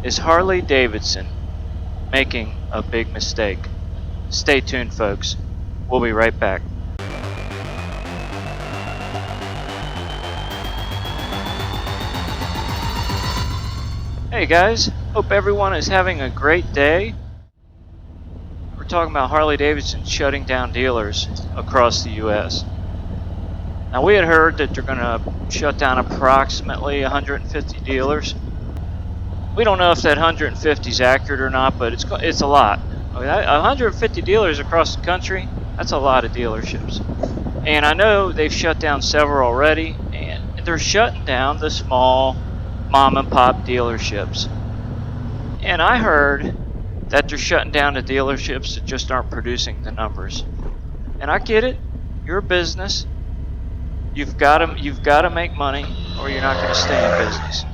is Harley-Davidson making a big mistake? Stay tuned, folks. We'll be right back. Hey guys, hope everyone is having a great day. We're talking about Harley-Davidson shutting down dealers across the US. Now we had heard that they're going to shut down approximately 150 dealers. We don't know if that 150 is accurate or not, but it's a lot. I mean, 150 dealers across the country, that's a lot of dealerships. And I know they've shut down several already, and they're shutting down the small mom and pop dealerships. And I heard that they're shutting down the dealerships that just aren't producing the numbers. And I get it. You're a business. You've got to make money, or you're not going to stay in business.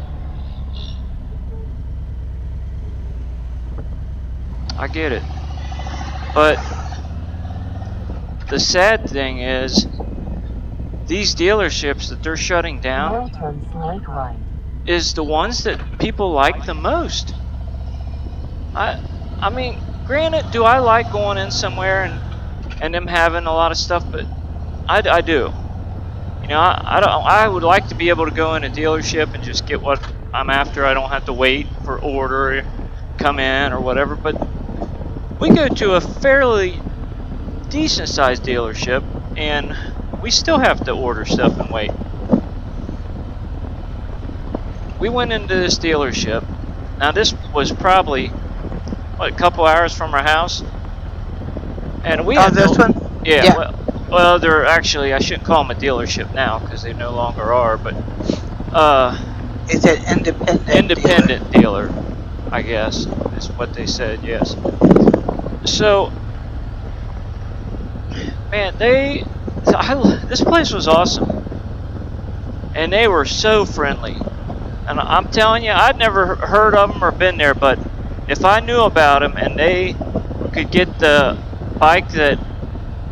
I get it. But the sad thing is, these dealerships that they're shutting down is the ones that people like the most. I mean, granted, do I like going in somewhere and them having a lot of stuff, but I do. You know, I would like to be able to go in a dealership and just get what I'm after. I don't have to wait for order, come in or whatever. But we go to a fairly decent sized dealership and we still have to order stuff and wait. We went into this dealership. Now this was probably what, a couple hours from our house, and we had this one? Yeah. Well, they're actually, I shouldn't call them a dealership now because they no longer are, but it's an independent dealer, I guess is what they said. Yes. So, man, this place was awesome, and they were so friendly. And I'm telling you, I'd never heard of them or been there, but if I knew about them and they could get the bike that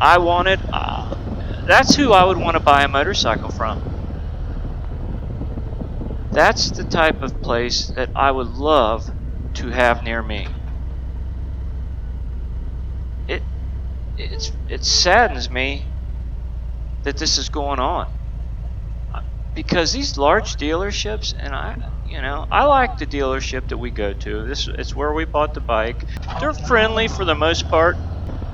I wanted, that's who I would want to buy a motorcycle from. That's the type of place that I would love to have near me. It saddens me that this is going on, because these large dealerships, and I like the dealership that we go to. It's where we bought the bike. They're friendly for the most part.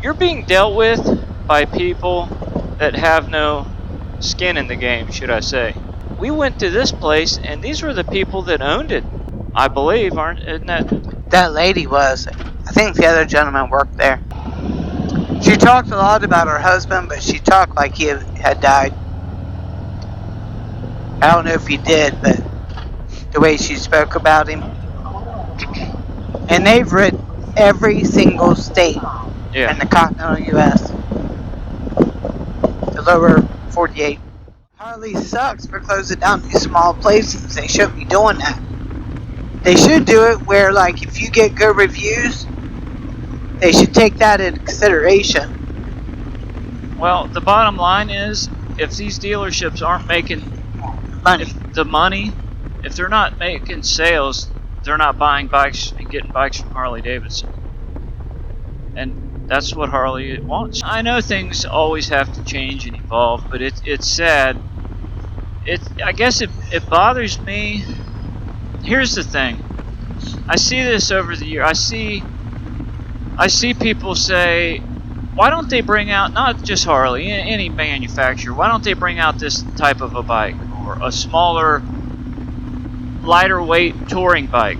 You're being dealt with by people that have no skin in the game, should I say. We went to this place, and these were the people that owned it, I believe, isn't that? That lady was. I think the other gentleman worked there. She talked a lot about her husband, but she talked like he had died. I don't know if he did, but the way she spoke about him. And they've written every single state in the continental U.S. The lower 48. Harley sucks for closing down these small places. They shouldn't be doing that. They should do it where, like, if you get good reviews, they should take that into consideration. Well, the bottom line is, if these dealerships aren't making money, if they're not making sales, they're not buying bikes and getting bikes from Harley-Davidson. And that's what Harley wants. I know things always have to change and evolve, but it's sad. I guess it bothers me. Here's the thing. I see this over the year. I see people say, why don't they bring out, not just Harley, any manufacturer, why don't they bring out this type of a bike, or a smaller, lighter weight touring bike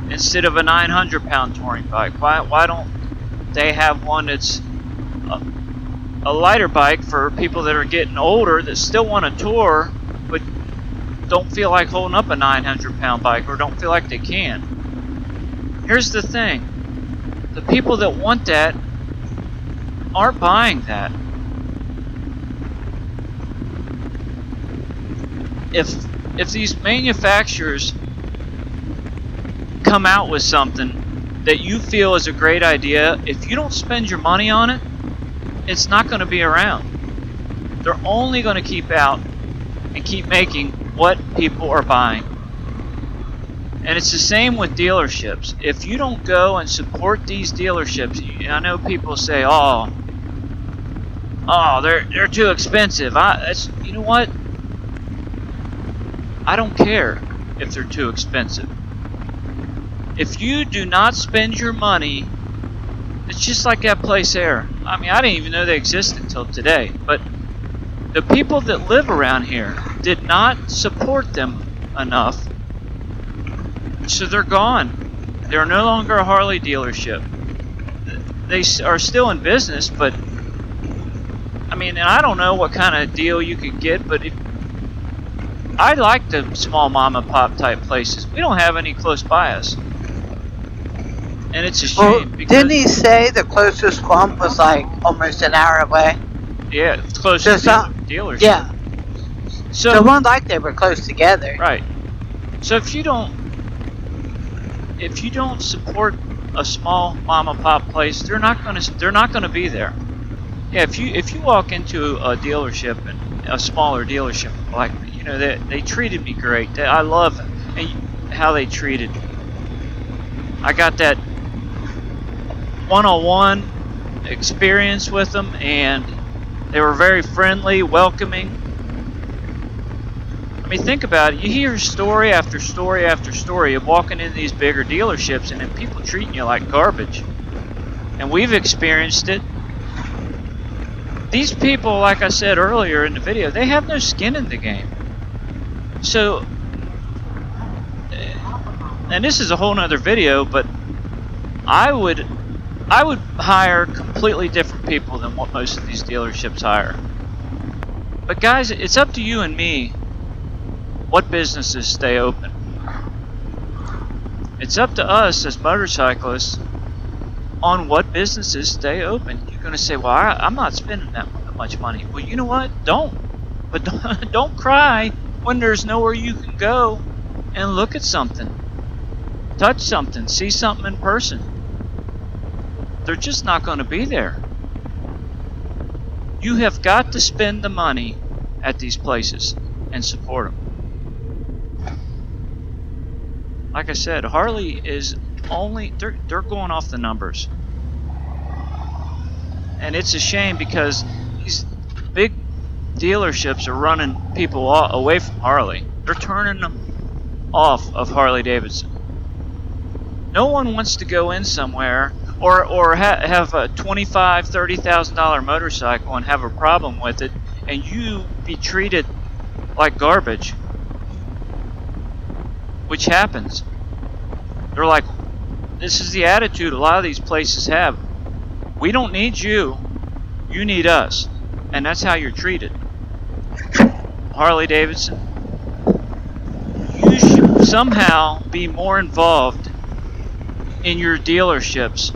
instead of a 900-pound touring bike? Why don't they have one that's a lighter bike for people that are getting older that still want to tour but don't feel like holding up a 900-pound bike, or don't feel like they can? Here's the thing. The people that want that aren't buying that. If these manufacturers come out with something that you feel is a great idea, if you don't spend your money on it, it's not going to be around. They're only going to keep out and keep making what people are buying. And it's the same with dealerships. If you don't go and support these dealerships, I know people say, "Oh, they're too expensive." You know what? I don't care if they're too expensive. If you do not spend your money, it's just like that place there. I mean, I didn't even know they existed until today. But the people that live around here did not support them enough. So they're gone. They're no longer a Harley dealership. They are still in business, but I mean, and I don't know what kind of deal you could get, but I like the small mom and pop type places. We don't have any close by us, and it's a shame. Because, didn't he say the closest one was like almost an hour away? Yeah, it's closest dealership. Yeah. So it wasn't like they were close together. Right. So if you don't support a small mom and pop place, they're not gonna be there. Yeah, if you walk into a dealership, and a smaller dealership, like, you know, they treated me great. I love how they treated me. I got that one-on-one experience with them, and they were very friendly, welcoming. I mean, think about it. You hear story after story after story of walking into these bigger dealerships and then people treating you like garbage. And we've experienced it. These people, like I said earlier in the video, they have no skin in the game. So, and this is a whole nother video, but I would hire completely different people than what most of these dealerships hire. But guys, it's up to you and me what businesses stay open. It's up to us as motorcyclists on what businesses stay open. You're going to say, well, I'm not spending that much money. Well, you know what? Don't. But don't cry when there's nowhere you can go and look at something, touch something, see something in person. They're just not going to be there. You have got to spend the money at these places and support them. Like I said, Harley is they're going off the numbers. And it's a shame because these big dealerships are running people away from Harley. They're turning them off of Harley-Davidson. No one wants to go in somewhere or have a $25,000, $30,000 motorcycle and have a problem with it, and you be treated like garbage, which happens. They're like, this is the attitude a lot of these places have. We don't need you, you need us. And that's how you're treated. Harley-Davidson, you should somehow be more involved in your dealerships.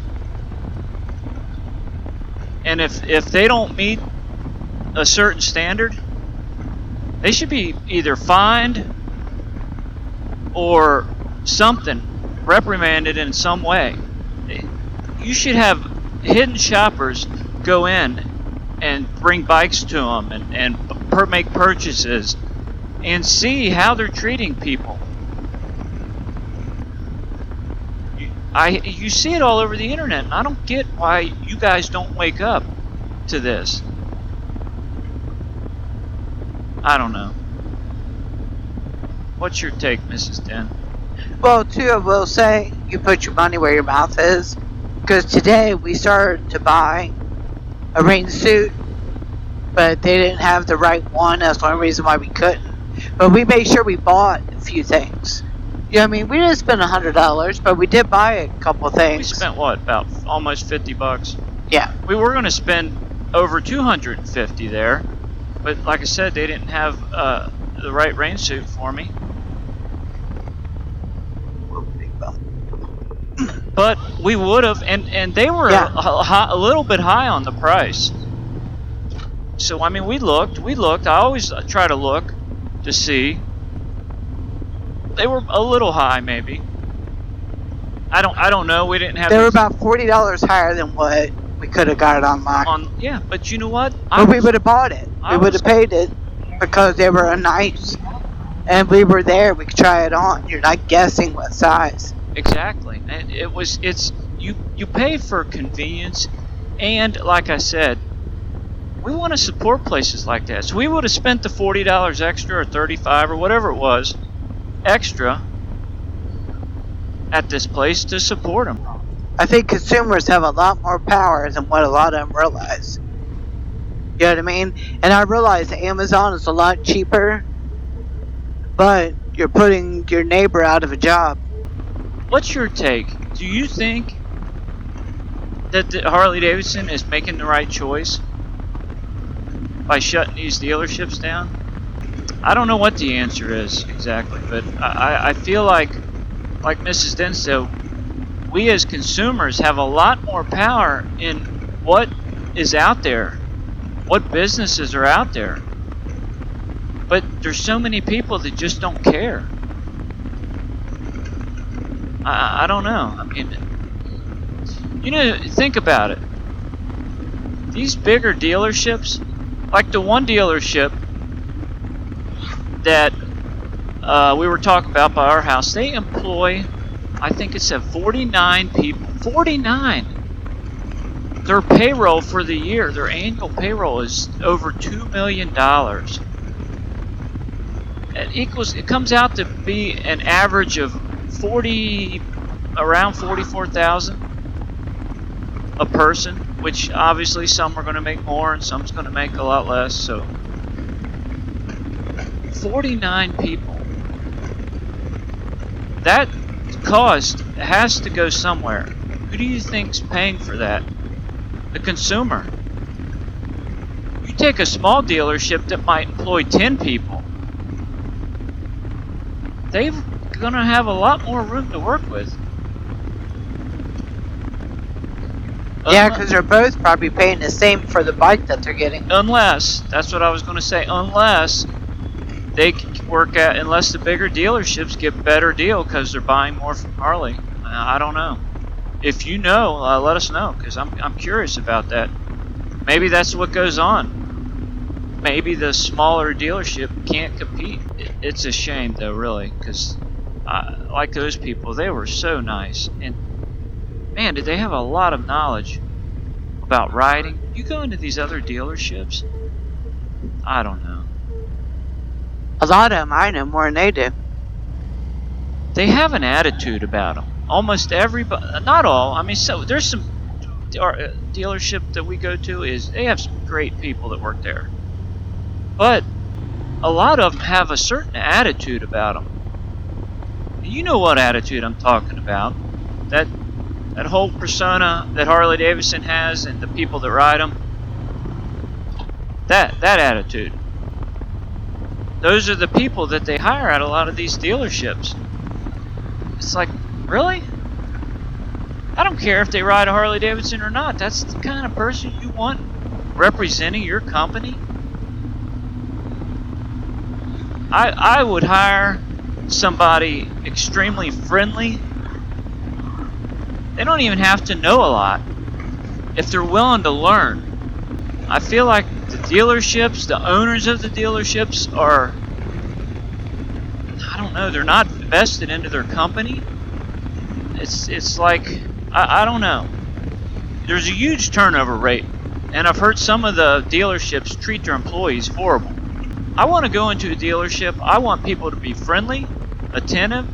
And if they don't meet a certain standard, they should be either fined or something, reprimanded in some way. You should have hidden shoppers go in and bring bikes to them and make purchases and see how they're treating people. You see it all over the internet, and I don't get why you guys don't wake up to this. I don't know. What's your take, Mrs. Den? Well, too, I will say, you put your money where your mouth is. Because today we started to buy a rain suit, but they didn't have the right one. That's the only reason why we couldn't. But we made sure we bought a few things. You know what I mean? We didn't spend $100, but we did buy a couple things. We spent what, about almost $50? Yeah. We were going to spend over $250 there, but like I said, they didn't have the right rain suit for me. But we would have, and they were a little bit high on the price. So I mean, we looked. I always try to look to see. They were a little high, maybe. I don't know. We didn't have. They were about $40 higher than what we could have got it online. Yeah, but you know what? But we would have bought it. We would have paid it because they were a nice And we were there. We could try it on. You're not guessing what size. Exactly. And it's you pay for convenience, and like I said, we want to support places like that. So we would have spent the $40 extra or $35 or whatever it was extra at this place to support them. I think consumers have a lot more power than what a lot of them realize. You know what I mean? And I realize Amazon is a lot cheaper, but you're putting your neighbor out of a job. What's your take? Do you think that Harley-Davidson is making the right choice by shutting these dealerships down? I don't know what the answer is exactly, but I feel like Mrs. Den said, we as consumers have a lot more power in what is out there, what businesses are out there. But there's so many people that just don't care. I don't know. I mean, you know, think about it. These bigger dealerships, like the one dealership that we were talking about by our house, they employ, I think it said 49 people. 49! Their payroll for the year, their annual payroll is over $2 million. It comes out to be an average of around 44,000 a person, which obviously some are going to make more and some's going to make a lot less. So 49 people. That cost has to go somewhere. Who do you think's paying for that? The consumer. You take a small dealership that might employ 10 people. They're going to have a lot more room to work with. Yeah, because they're both probably paying the same for the bike that they're getting. Unless, that's what I was going to say, unless they work at, unless the bigger dealerships get a better deal because they're buying more from Harley. I don't know. If you know, let us know, because I'm curious about that. Maybe that's what goes on. Maybe the smaller dealership can't compete. It's a shame, though, really, because like those people, they were so nice. And, man, did they have a lot of knowledge about riding. You go into these other dealerships, I don't know. A lot of them I know more than they do. They have an attitude about them. Almost everybody, not all. I mean, so there's some dealership that we go to they have some great people that work there, but a lot of them have a certain attitude about them. You know what attitude I'm talking about? That whole persona that Harley-Davidson has and the people that ride them. That attitude. Those are the people that they hire at a lot of these dealerships. It's like, really? I don't care if they ride a Harley-Davidson or not. That's the kind of person you want representing your company. I would hire somebody extremely friendly. They don't even have to know a lot if they're willing to learn. I feel like the dealerships, the owners of the dealerships are, I don't know, they're not vested into their company. It's like, I don't know. There's a huge turnover rate, and I've heard some of the dealerships treat their employees horrible. I want to go into a dealership, I want people to be friendly, attentive.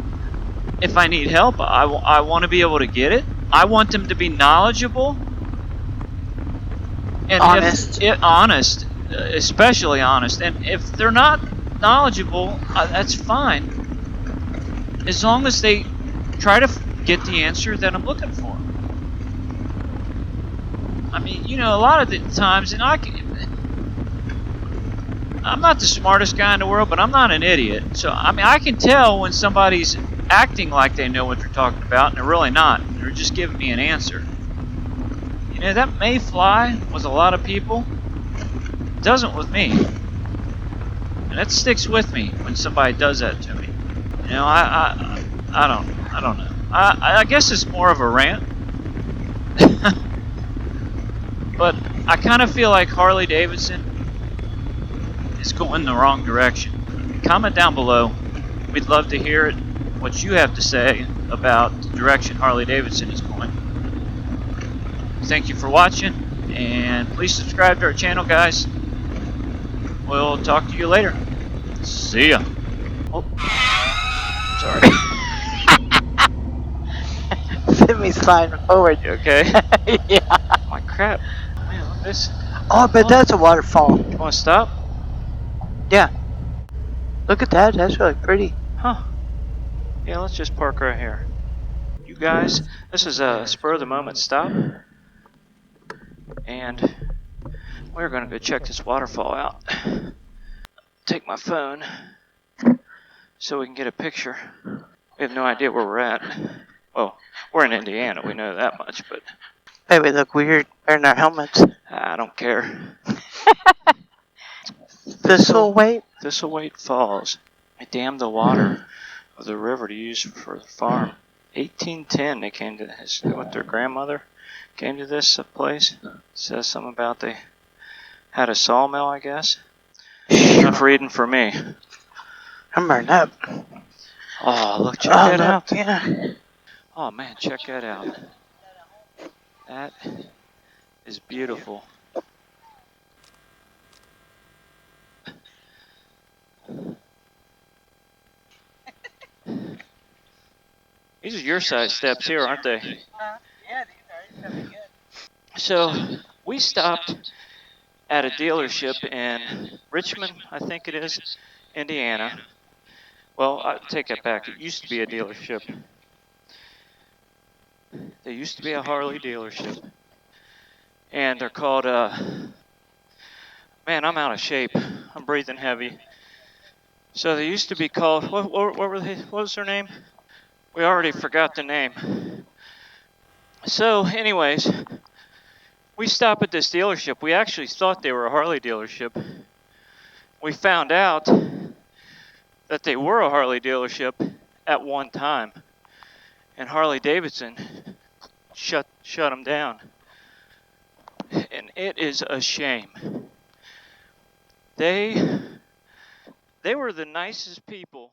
If I need help, I want to be able to get it. I want them to be knowledgeable. And honest. Honest, especially honest. And if they're not knowledgeable, that's fine. As long as they try to get the answer that I'm looking for. I mean, you know, a lot of the times, and I'm not the smartest guy in the world, but I'm not an idiot. So, I mean, I can tell when somebody's acting like they know what they're talking about, and they're really not. They're just giving me an answer. You know, that may fly with a lot of people. It doesn't with me. And that sticks with me when somebody does that to me. You know, I don't know. I guess it's more of a rant. But I kind of feel like Harley-Davidson is going the wrong direction. Comment down below We'd love to hear it, what you have to say about the direction Harley-Davidson is going. Thank you for watching, and please subscribe to our channel, guys. We'll talk to you later. See ya. Oh, sorry. Send me sliding forward. You okay? Yeah. My crap. Man, look at this. Oh, but that's a waterfall. You want to stop? Yeah. Look at that. That's really pretty. Huh. Yeah, let's just park right here. You guys, this is a spur of the moment stop. And we're going to go check this waterfall out. Take my phone so we can get a picture. We have no idea where we're at. Well, we're in Indiana, we know that much, but Hey, we look weird wearing our helmets. I don't care. This'll wait. Thistleweight Falls. I dammed the water of the river to use for the farm. 1810 they came to this with their grandmother. Came to this place. Says something about they had a sawmill, I guess. Enough reading for me. I'm burned up. Oh, look, check that out. Yeah. Oh man, check that out. That is beautiful. These are your size steps here, aren't they? Yeah, these are really good. So, we stopped at a dealership in Richmond, I think it is, Indiana. Well, I take that back. It used to be a dealership. There used to be a Harley dealership. And they're called, man, I'm out of shape. I'm breathing heavy. So they used to be called, what were they, what was their name? We already forgot the name. So, anyways, we stopped at this dealership. We actually thought they were a Harley dealership. We found out that they were a Harley dealership at one time. And Harley-Davidson shut them down. And it is a shame. They were the nicest people